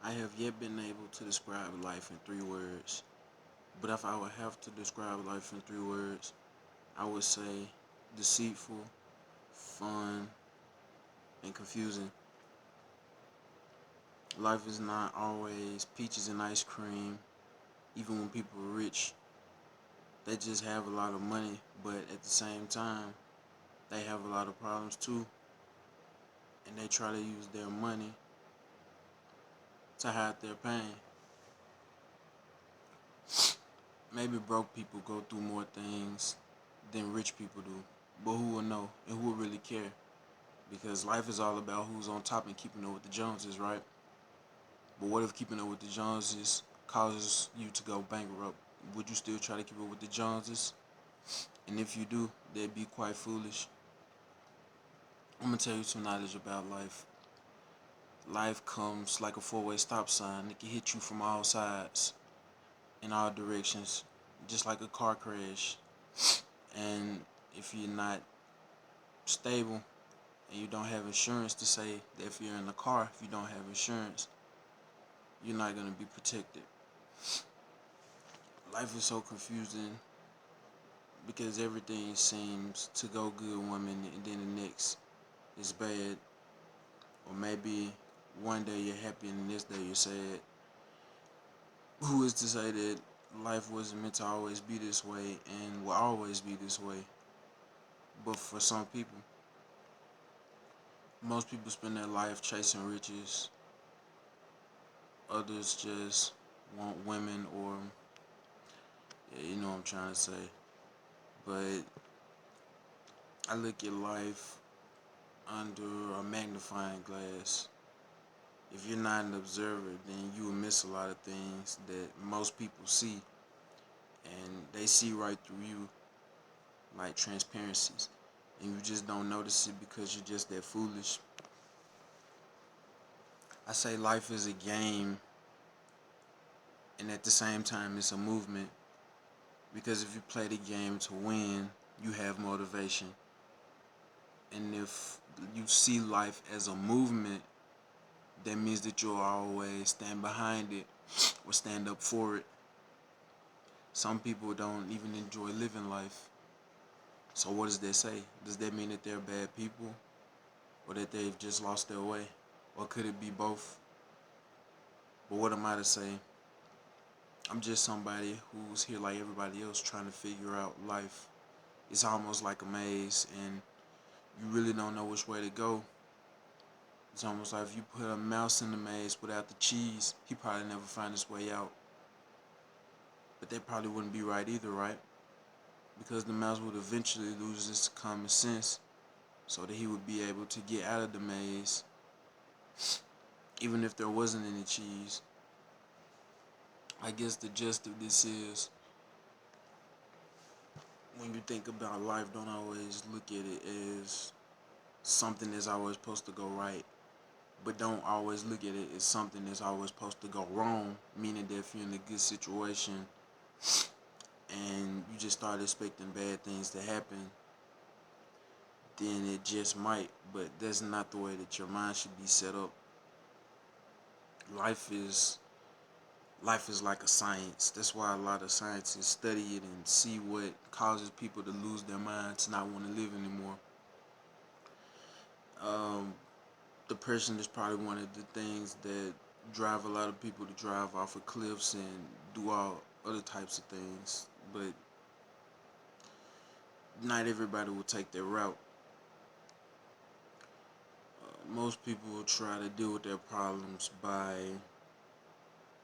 I have yet been able to describe life in 3 words, but if I would have to describe life in 3 words, I would say deceitful, fun, and confusing. Life is not always peaches and ice cream, even when people are rich. They just have a lot of money, but at the same time, they have a lot of problems too, and they try to use their money to hide their pain. Maybe broke people go through more things than rich people do, but who will know and who will really care? Because life is all about who's on top and keeping up with the Joneses, right? But what if keeping up with the Joneses causes you to go bankrupt? Would you still try to keep up with the Joneses? And if you do, that'd be quite foolish. I'm gonna tell you some knowledge about life. Life comes like a four-way stop sign. It can hit you from all sides, in all directions, just like a car crash. And if you're not stable and you don't have insurance, to say that if you're in a car, if you don't have insurance, you're not gonna be protected. Life is so confusing because everything seems to go good one minute and then the next is bad. Or maybe one day you're happy and the next day you're sad. Who is to say that life wasn't meant to always be this way and will always be this way? But for some people, most people spend their life chasing riches. Others just want women, or yeah, you know what I'm trying to say. But I look at life under a magnifying glass. If you're not an observer, then you will miss a lot of things that most people see, and they see right through you, like transparencies, and you just don't notice it because you're just that foolish. I say life is a game, and at the same time, it's a movement. Because if you play the game to win, you have motivation. And if you see life as a movement, that means that you'll always stand behind it or stand up for it. Some people don't even enjoy living life. So what does that say? Does that mean that they're bad people, or that they've just lost their way? Or could it be both? But what am I to say? I'm just somebody who's here like everybody else trying to figure out life. It's almost like a maze, and you really don't know which way to go. It's almost like if you put a mouse in the maze without the cheese, he probably never find his way out. But that probably wouldn't be right either, right? Because the mouse would eventually lose his common sense so that he would be able to get out of the maze even if there wasn't any cheese. I guess the gist of this is, when you think about life, don't always look at it as something that's always supposed to go right. But don't always look at it as something that's always supposed to go wrong, meaning that if you're in a good situation and you just start expecting bad things to happen, then it just might. But that's not the way that your mind should be set up. Life is life is like a science. That's why a lot of scientists study it and see what causes people to lose their minds, not want to live anymore. Um, Depression is probably one of the things that drive a lot of people to drive off of cliffs and do all other types of things. But not everybody will take that route. Most people will try to deal with their problems by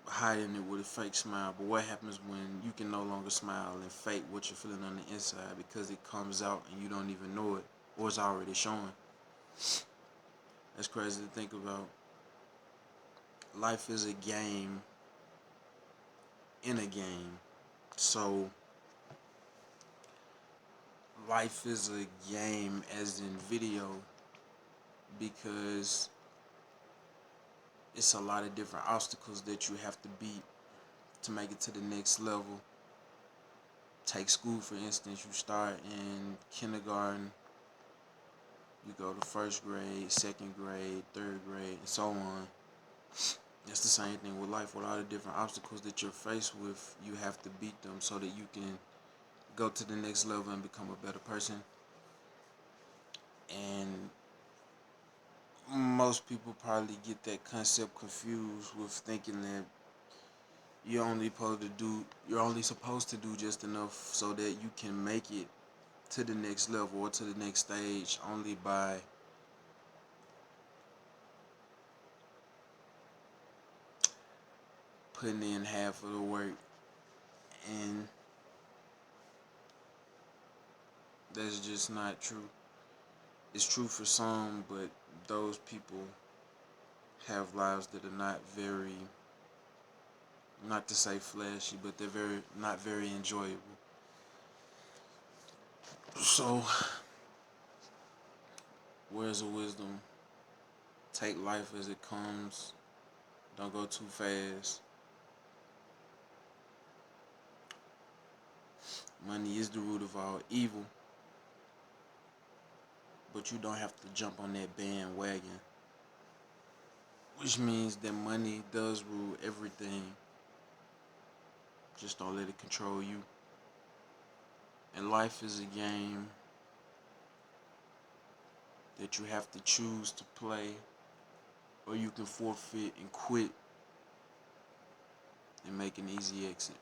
hiding it with a fake smile. But what happens when you can no longer smile and fake what you're feeling on the inside because it comes out and you don't even know it, or it's already showing? That's crazy to think about. Life is a game in a game. So life is a game as in video, because it's a lot of different obstacles that you have to beat to make it to the next level. Take school for instance. You start in kindergarten, you go to first grade, second grade, third grade, and so on. It's the same thing with life. With all the different obstacles that you're faced with, you have to beat them so that you can go to the next level and become a better person. And most people probably get that concept confused with thinking that you're only supposed to do just enough so that you can make it to the next level or to the next stage only by putting in half of the work. And that's just not true. It's true for some, but those people have lives that are not very, not to say flashy, but they're not very enjoyable. So, where's the wisdom? Take life as it comes. Don't go too fast. Money is the root of all evil, but you don't have to jump on that bandwagon, which means that money does rule everything. Just don't let it control you. And life is a game that you have to choose to play, or you can forfeit and quit and make an easy exit.